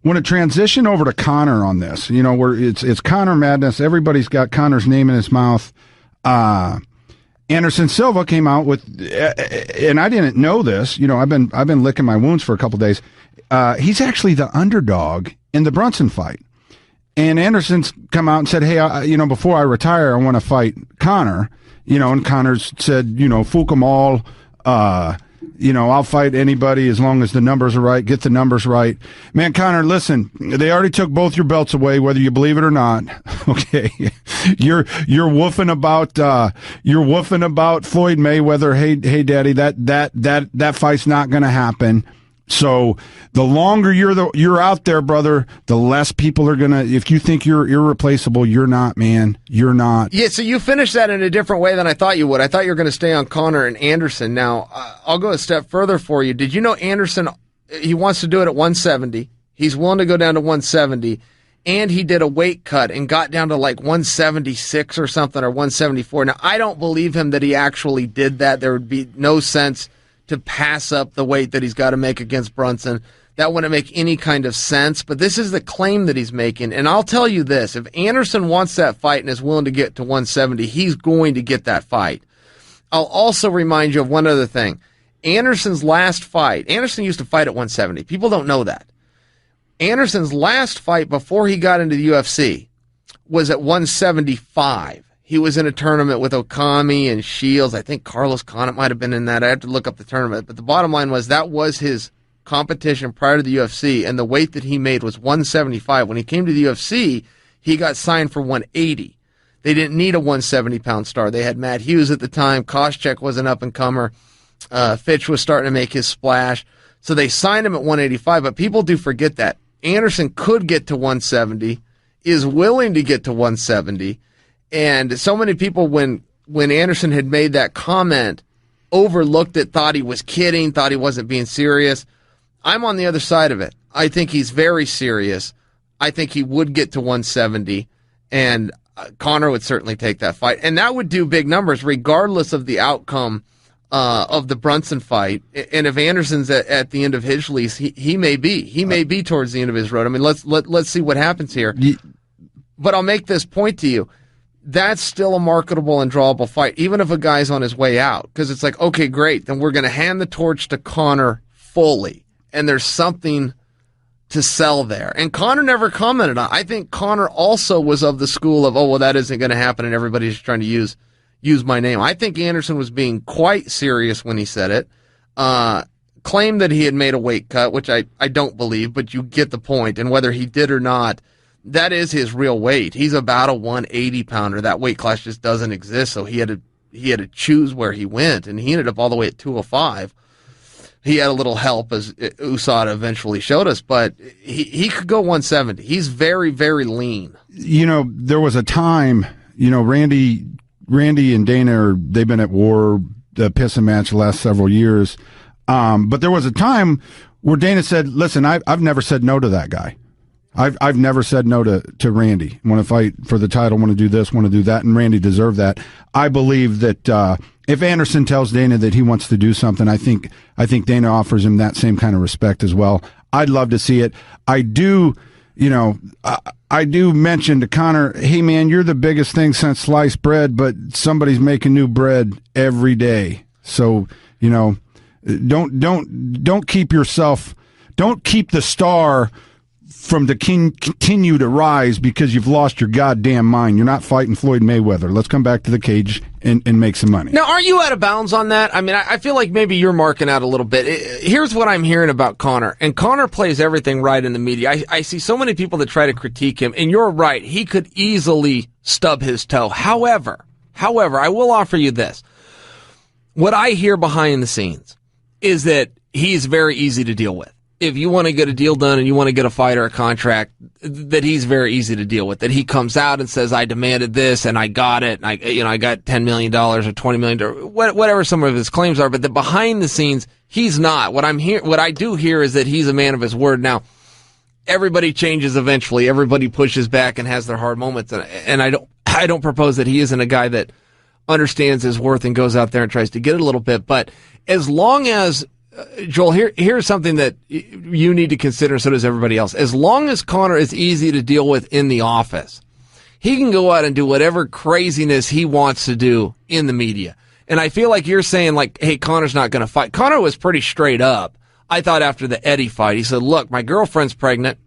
want to transition over to Conor on this. You know, where it's Conor madness. Everybody's got Conor's name in his mouth. Anderson Silva came out with, and I didn't know this. You know, I've been licking my wounds for a couple days. He's actually the underdog in the Brunson fight. And Anderson's come out and said, hey, you know, before I retire, I want to fight Conor. You know, and Conor's said, you know, fook them all. You know, I'll fight anybody as long as the numbers are right, get the numbers right. Man, Conor, listen, they already took both your belts away, whether you believe it or not. Okay. You're woofing about Floyd Mayweather. Hey, daddy, that fight's not going to happen. So the longer you're out there, brother, the less people are gonna. If you think you're irreplaceable, you're not, man. You're not. Yeah. So you finished that in a different way than I thought you would. I thought you were going to stay on Conor and Anderson. Now I'll go a step further for you. Did you know Anderson? He wants to do it at 170. He's willing to go down to 170, and he did a weight cut and got down to like 176 or something, or 174. Now I don't believe him that he actually did that. There would be no sense to pass up the weight that he's got to make against Brunson. That wouldn't make any kind of sense, but this is the claim that he's making. And I'll tell you this, if Anderson wants that fight and is willing to get to 170, he's going to get that fight. I'll also remind you of one other thing. Anderson's last fight, Anderson used to fight at 170. People don't know that. Anderson's last fight before he got into the UFC was at 175. He was in a tournament with Okami and Shields. I think Carlos Condit might have been in that. I have to look up the tournament. But the bottom line was that was his competition prior to the UFC, and the weight that he made was 175. When he came to the UFC, he got signed for 180. They didn't need a 170-pound star. They had Matt Hughes at the time. Koscheck was an up-and-comer. Fitch was starting to make his splash. So they signed him at 185, but people do forget that. Anderson could get to 170, is willing to get to 170, and so many people, when Anderson had made that comment, overlooked it, thought he was kidding, thought he wasn't being serious. I'm on the other side of it. I think he's very serious. I think he would get to 170, and Conor would certainly take that fight. And that would do big numbers regardless of the outcome of the Brunson fight. And if Anderson's at the end of his lease, he may be. He may be towards the end of his road. I mean, let's see what happens here. But I'll make this point to you. That's still a marketable and drawable fight, even if a guy's on his way out. Because it's like, okay, great, then we're going to hand the torch to Conor fully. And there's something to sell there. And Conor never commented on it. I think Conor also was of the school of, oh, well, that isn't going to happen, and everybody's trying to use my name. I think Anderson was being quite serious when he said it. Claimed that he had made a weight cut, which I don't believe, but you get the point. And whether he did or not, that is his real weight. He's about a 180-pounder. That weight class just doesn't exist, so he had to choose where he went, and he ended up all the way at 205. He had a little help, as USADA eventually showed us, but he could go 170. He's very, very lean. You know, there was a time, you know, Randy and Dana, they've been at war, the pissing match the last several years. But there was a time where Dana said, listen, I've never said no to that guy. I've never said no to Randy. Want to fight for the title, want to do this, want to do that, and Randy deserved that. I believe that if Anderson tells Dana that he wants to do something, I think Dana offers him that same kind of respect as well. I'd love to see it. I do, you know, I do mention to Conor, hey man, you're the biggest thing since sliced bread, but somebody's making new bread every day. So, you know, don't keep the star from to continue to rise because you've lost your goddamn mind. You're not fighting Floyd Mayweather. Let's come back to the cage and make some money. Now, are you out of bounds on that? I mean, I feel like maybe you're marking out a little bit. Here's what I'm hearing about Conor, and Conor plays everything right in the media. I see so many people that try to critique him, and you're right. He could easily stub his toe. However, I will offer you this. What I hear behind the scenes is that he's very easy to deal with. If you want to get a deal done and you want to get a fighter a contract, that he's very easy to deal with. That he comes out and says, I demanded this and I got it. And I got $10 million or $20 million, whatever some of his claims are. But the behind the scenes, he's not. What I do hear is that he's a man of his word. Now, everybody changes eventually. Everybody pushes back and has their hard moments. And I don't propose that he isn't a guy that understands his worth and goes out there and tries to get it a little bit. But as long as Joel, here's something that you need to consider, so does everybody else. As long as Conor is easy to deal with in the office, he can go out and do whatever craziness he wants to do in the media. And I feel like you're saying, like, hey, Conor's not going to fight. Conor was pretty straight up. I thought after the Eddie fight, he said, look, my girlfriend's pregnant.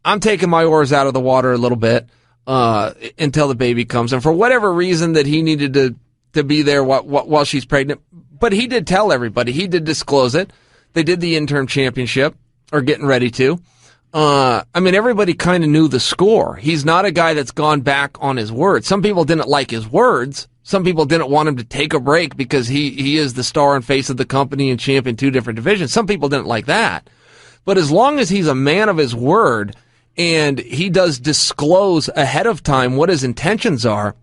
I'm taking my oars out of the water a little bit until the baby comes. And for whatever reason that he needed to be there while she's pregnant. But he did tell everybody. He did disclose it. They did the interim championship, or getting ready to. I mean, everybody kind of knew the score. He's not a guy that's gone back on his word. Some people didn't like his words. Some people didn't want him to take a break because he is the star and face of the company and champion 2 different divisions. Some people didn't like that. But as long as he's a man of his word and he does disclose ahead of time what his intentions are,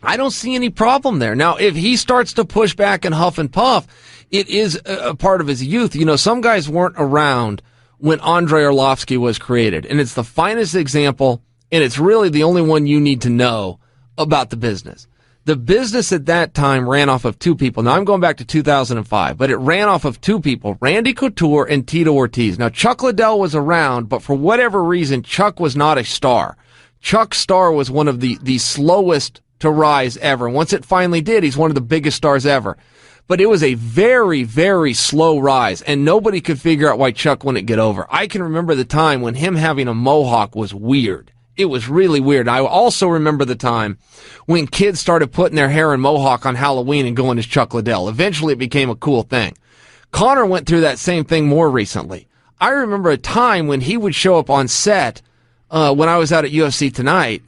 I don't see any problem there. Now, if he starts to push back and huff and puff, it is a part of his youth. You know, some guys weren't around when Andrei Arlovski was created, and it's the finest example, and it's really the only one you need to know about the business. The business at that time ran off of 2 people. Now, I'm going back to 2005, but it ran off of 2 people, Randy Couture and Tito Ortiz. Now, Chuck Liddell was around, but for whatever reason, Chuck was not a star. Chuck's star was one of the slowest to rise ever. Once it finally did, he's one of the biggest stars ever. But it was a very, very slow rise, and nobody could figure out why Chuck wouldn't get over. I can remember the time when him having a mohawk was weird. It was really weird. I also remember the time when kids started putting their hair in mohawk on Halloween and going as Chuck Liddell. Eventually, it became a cool thing. Conor went through that same thing more recently. I remember a time when he would show up on set when I was out at UFC Tonight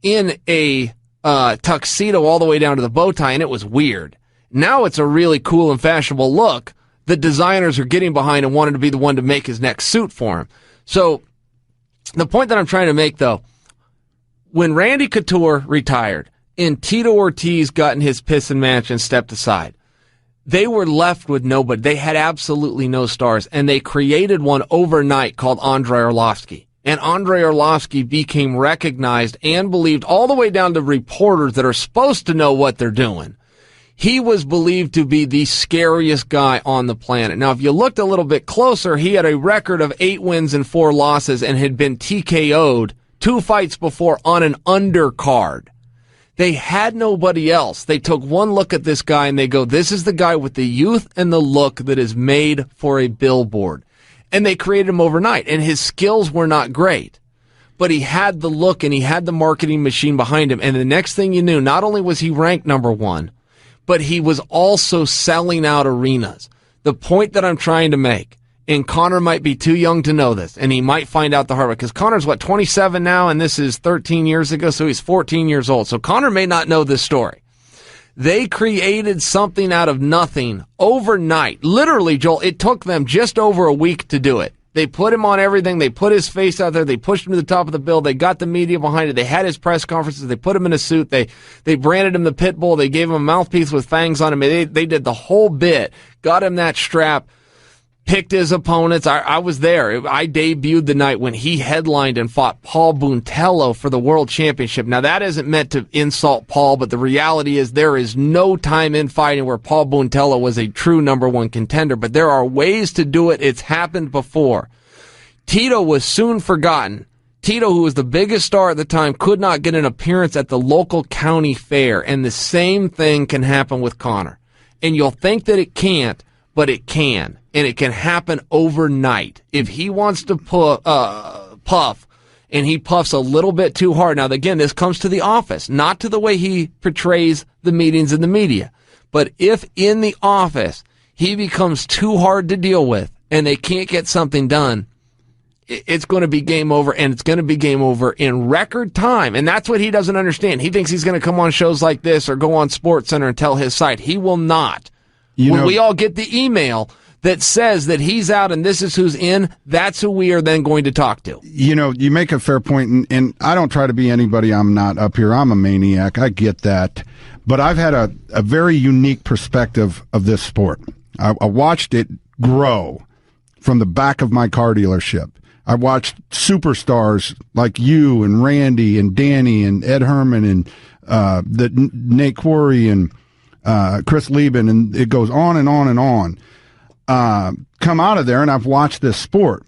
in a tuxedo all the way down to the bow tie, and it was weird. Now it's a really cool and fashionable look that designers are getting behind and wanted to be the one to make his next suit for him. So the point that I'm trying to make, though, when Randy Couture retired and Tito Ortiz got in his pissing match and stepped aside, they were left with nobody. They had absolutely no stars, and they created one overnight called Andrei Arlovski. And Andrei Arlovski became recognized and believed all the way down to reporters that are supposed to know what they're doing. He was believed to be the scariest guy on the planet. Now, if you looked a little bit closer, he had a record of 8 wins and 4 losses and had been TKO'd 2 fights before on an undercard. They had nobody else. They took one look at this guy and they go, this is the guy with the youth and the look that is made for a billboard. And they created him overnight, and his skills were not great. But he had the look and he had the marketing machine behind him. And the next thing you knew, not only was he ranked number 1, but he was also selling out arenas. The point that I'm trying to make, and Conor might be too young to know this, and he might find out the hard way, because Conor's, 27 now, and this is 13 years ago, so he's 14 years old. So Conor may not know this story. They created something out of nothing overnight. Literally, Joel, it took them just over a week to do it. They put him on everything. They put his face out there. They pushed him to the top of the bill. They got the media behind it. They had his press conferences. They put him in a suit. They branded him the pit bull. They gave him a mouthpiece with fangs on him. They did the whole bit. Got him that strap. Picked his opponents. I was there. I debuted the night when he headlined and fought Paul Buntello for the World Championship. Now, that isn't meant to insult Paul, but the reality is there is no time in fighting where Paul Buntello was a true number 1 contender, but there are ways to do it. It's happened before. Tito was soon forgotten. Tito, who was the biggest star at the time, could not get an appearance at the local county fair, and the same thing can happen with Conor. And you'll think that it can't, but it can. And it can happen overnight. If he wants to puff, and he puffs a little bit too hard. Now, again, this comes to the office, not to the way he portrays the meetings in the media. But if in the office he becomes too hard to deal with and they can't get something done, it's going to be game over, and it's going to be game over in record time. And that's what he doesn't understand. He thinks he's going to come on shows like this or go on SportsCenter and tell his side. He will not. When we all get the email that says that he's out and this is who's in, that's who we are then going to talk to. You make a fair point, and I don't try to be anybody I'm not up here. I'm a maniac. I get that. But I've had a very unique perspective of this sport. I watched it grow from the back of my car dealership. I watched superstars like you and Randy and Danny and Ed Herman and Nate Quarry and Chris Lieben, and it goes on and on and on. come out of there, and I've watched this sport.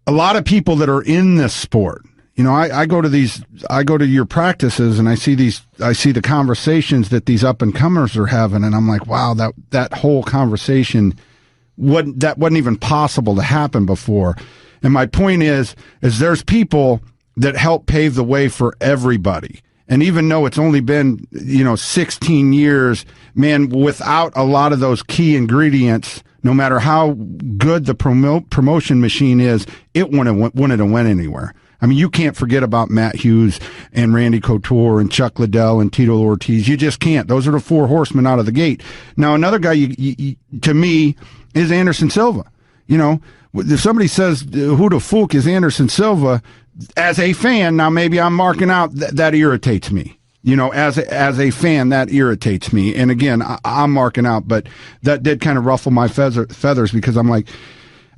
A lot of people that are in this sport, I go to your practices, and I see the conversations that these up and comers are having, and I'm like, wow, that whole conversation wasn't even possible to happen before. And my point is there's people that help pave the way for everybody. And even though it's only been, 16 years, man, without a lot of those key ingredients, no matter how good the promotion machine is, it wouldn't have went anywhere. I mean, you can't forget about Matt Hughes and Randy Couture and Chuck Liddell and Tito Ortiz. You just can't. Those are the four horsemen out of the gate. Now, another guy, to me, is Anderson Silva. If somebody says who the fuck is Anderson Silva, as a fan, now maybe I'm marking out, that irritates me. As a fan, that irritates me. And again, I'm marking out, but that did kind of ruffle my feathers because I'm like,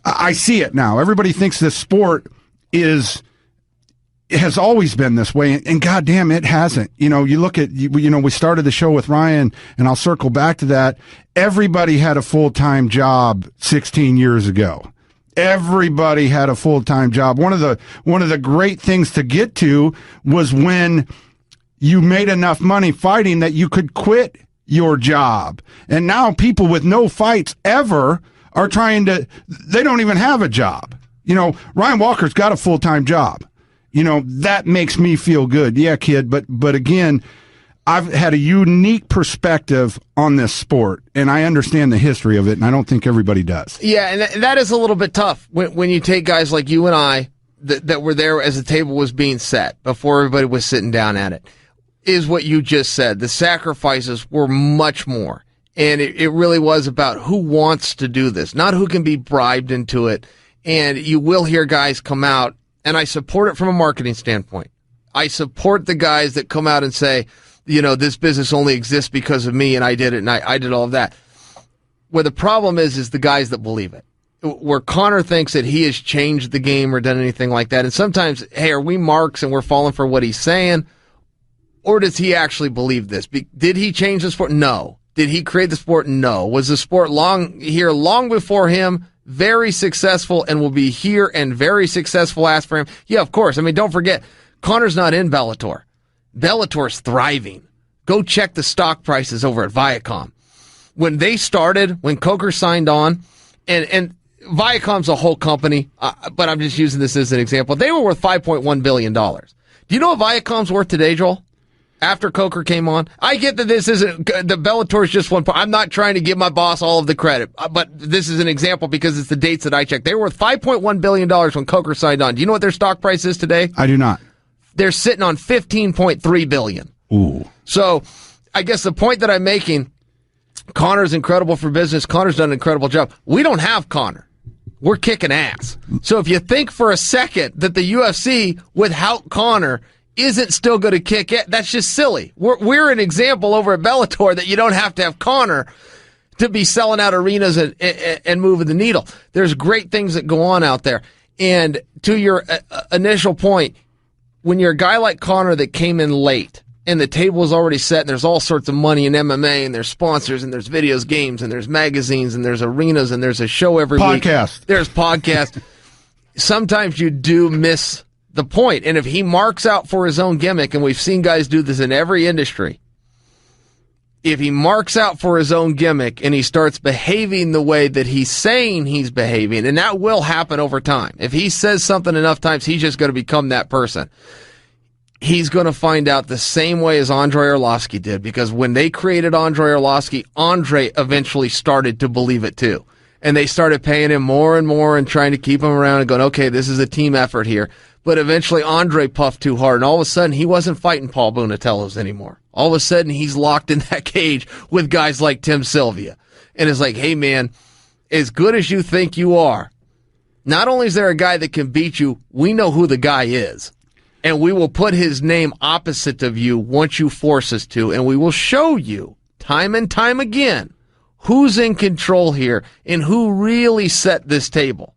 I see it now. Everybody thinks this sport has always been this way, and goddamn, it hasn't. You look at, we started the show with Ryan, and I'll circle back to that. Everybody had a full-time job 16 years ago. Everybody had a full-time job. One of the great things to get to was when you made enough money fighting that you could quit your job. And now people with no fights ever are they don't even have a job. Ryan Walker's got a full-time job. That makes me feel good. Yeah, kid. But again, I've had a unique perspective on this sport, and I understand the history of it, and I don't think everybody does. Yeah, and that is a little bit tough when you take guys like you and I that were there as the table was being set before everybody was sitting down at it, is what you just said. The sacrifices were much more, and it really was about who wants to do this, not who can be bribed into it. And you will hear guys come out, and I support it from a marketing standpoint. I support the guys that come out and say, this business only exists because of me, and I did it, and I did all of that. Where the problem is the guys that believe it. Where Conor thinks that he has changed the game or done anything like that. And sometimes, hey, are we marks and we're falling for what he's saying? Or does he actually believe this? Did he change the sport? No. Did he create the sport? No. Was the sport long before him, very successful, and will be here and very successful after him? Yeah, of course. I mean, don't forget, Conor's not in Bellator. Bellator's thriving. Go check the stock prices over at Viacom. When they started, when Coker signed on, and Viacom's a whole company, but I'm just using this as an example. They were worth $5.1 billion. Do you know what Viacom's worth today, Joel? After Coker came on? I get that this isn't, the Bellator is just one part. I'm not trying to give my boss all of the credit, but this is an example because it's the dates that I checked. They were worth $5.1 billion when Coker signed on. Do you know what their stock price is today? I do not. They're sitting on $15.3 billion. Ooh. So I guess the point that I'm making, Conor's incredible for business. Conor's done an incredible job. We don't have Conor. We're kicking ass. So if you think for a second that the UFC without Conor isn't still going to kick it, that's just silly. We're an example over at Bellator that you don't have to have Conor to be selling out arenas and moving the needle. There's great things that go on out there. And to your initial point, when you're a guy like Conor that came in late and the table is already set and there's all sorts of money in MMA and there's sponsors and there's videos, games and there's magazines and there's arenas and there's a show every week. There's podcasts. Sometimes you do miss the point. And if he marks out for his own gimmick, and we've seen guys do this in every industry, if he marks out for his own gimmick and he starts behaving the way that he's saying he's behaving, and that will happen over time. If he says something enough times, he's just going to become that person. He's going to find out the same way as Andrei Arlovski did, because when they created Andrei Arlovski, Andrei eventually started to believe it too. And they started paying him more and more and trying to keep him around and going, okay, this is a team effort here. But eventually Andrei puffed too hard, and all of a sudden he wasn't fighting Paul Bunatellos anymore. All of a sudden he's locked in that cage with guys like Tim Sylvia. And it's like, hey man, as good as you think you are, not only is there a guy that can beat you, we know who the guy is. And we will put his name opposite of you once you force us to, and we will show you time and time again who's in control here and who really set this table.